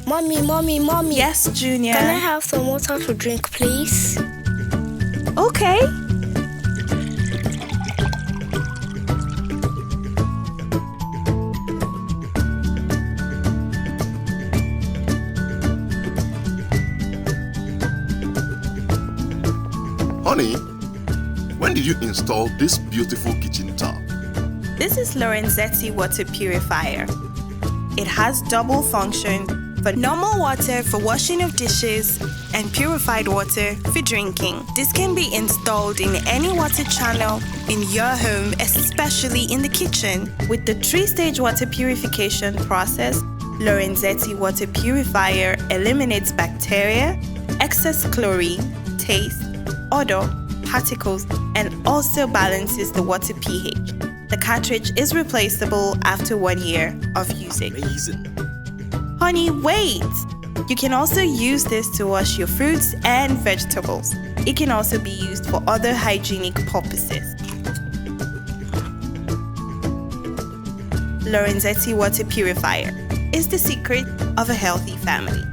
Mommy. Yes, Junior. Can I have some water to drink, please? Okay. Honey, when did you install this beautiful kitchen tap? This is Lorenzetti water purifier. It has double function for normal water for washing of dishes and purified water for drinking. This can be installed in any water channel in your home, especially in the kitchen. With the 3-stage water purification process, Lorenzetti water purifier eliminates bacteria, excess chlorine, taste, odor, particles, and also balances the water pH. The cartridge is replaceable after 1 year of usage. Amazing. Honey, wait! You can also use this to wash your fruits and vegetables. It can also be used for other hygienic purposes. Lorenzetti water purifier is the secret of a healthy family.